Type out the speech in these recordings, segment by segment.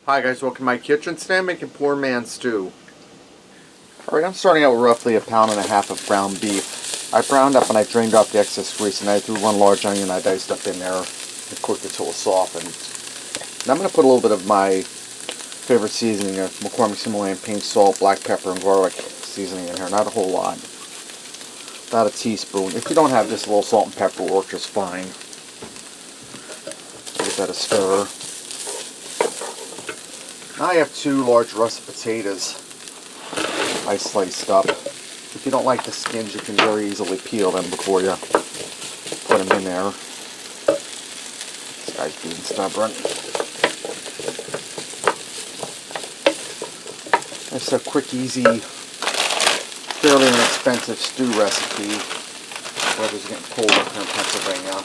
Hi guys, welcome to my kitchen. Today I'm making poor man stew. Alright, I'm starting out with roughly 1.5 pounds of ground beef. I browned up and I drained off the excess grease, and I threw 1 large onion I diced up in there and cooked it till it was softened. Now I'm going to put a little bit of my favorite seasoning of McCormick's Himalayan pink salt, black pepper, and garlic seasoning in here. Not a whole lot. About a teaspoon. If you don't have this, a little salt and pepper will work just fine. Give that a stir. Now I have 2 large russet potatoes I sliced up. If you don't like the skins, you can very easily peel them before you put them in there. This guy's being stubborn. It's a quick, easy, fairly inexpensive stew recipe. Weather's getting colder here in Pennsylvania.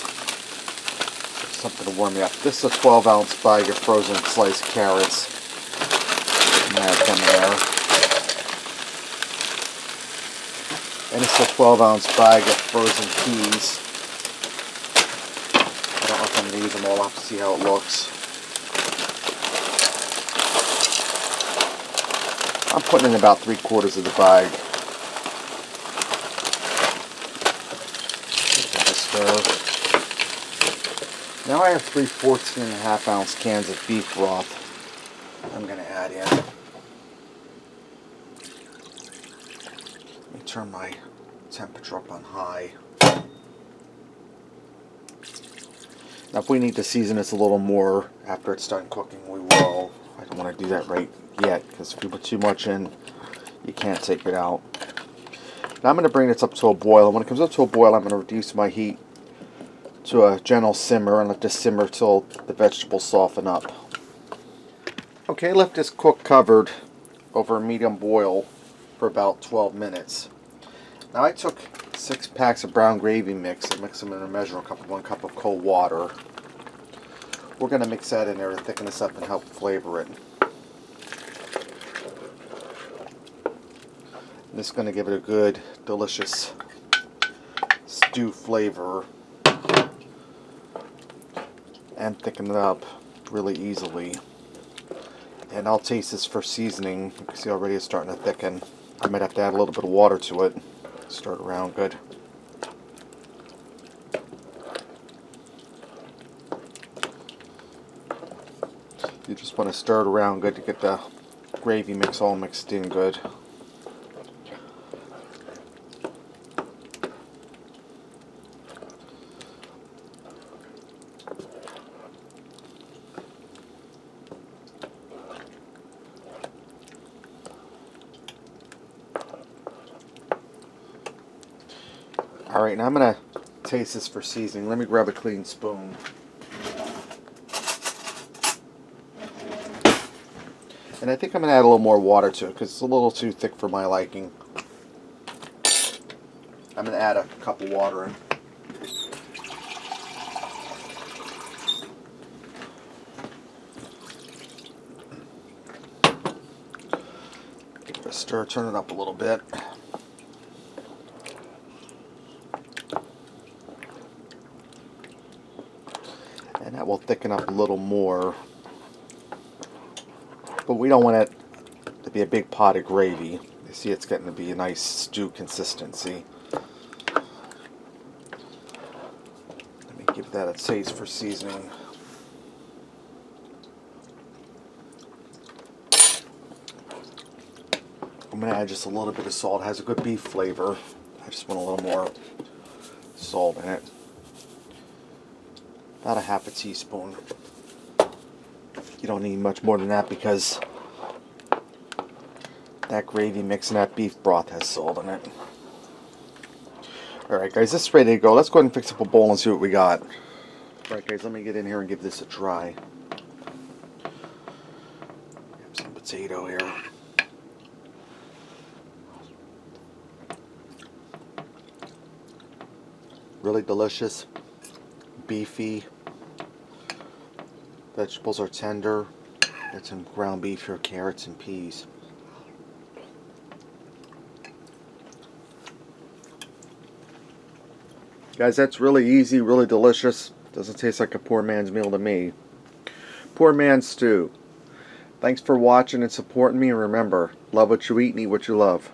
Something to warm me up. This is a 12-ounce bag of frozen sliced carrots. And add them there. And it's a 12-ounce bag of frozen peas. I don't know if I'm going to use them all. I'll have to see how it looks. I'm putting in about 3/4 of the bag. Give that a stir. Now I have 3 14.5-ounce cans of beef broth I'm going to add in. Let me turn my temperature up on high. Now if we need to season this a little more after it's done cooking, we will. I don't want to do that right yet, because if you put too much in, you can't take it out. Now I'm going to bring this up to a boil, and when it comes up to a boil, I'm going to reduce my heat to a gentle simmer and let this simmer till the vegetables soften up. Okay, left this cook covered over a medium boil for about 12 minutes. Now I took 6 packs of brown gravy mix and mixed them in a measuring cup of 1 cup of cold water. We're going to mix that in there to thicken this up and help flavor it. And this is going to give it a good, delicious stew flavor and thicken it up really easily. And I'll taste this for seasoning. You can see already it's starting to thicken. I might have to add a little bit of water to it. Stir it around good. You just want to stir it around good to get the gravy mix all mixed in good. Alright, now I'm going to taste this for seasoning. Let me grab a clean spoon. And I think I'm going to add a little more water to it because it's a little too thick for my liking. I'm going to add a cup of water in. Give it a stir, turn it up a little bit. And that will thicken up a little more. But we don't want it to be a big pot of gravy. You see it's getting to be a nice stew consistency. Let me give that a taste for seasoning. I'm going to add just a little bit of salt. It has a good beef flavor. I just want a little more salt in it. About a 1/2 teaspoon. You don't need much more than that because that gravy mix and that beef broth has salt in it. Alright guys, this is ready to go. Let's go ahead and fix up a bowl and see what we got. Alright guys, let me get in here and give this a try. Have some potato here. Really delicious, beefy. Vegetables are tender. Got some ground beef here, carrots and peas. Guys, that's really easy, really delicious. Doesn't taste like a poor man's meal to me. Poor man's stew. Thanks for watching and supporting me. And remember, love what you eat and eat what you love.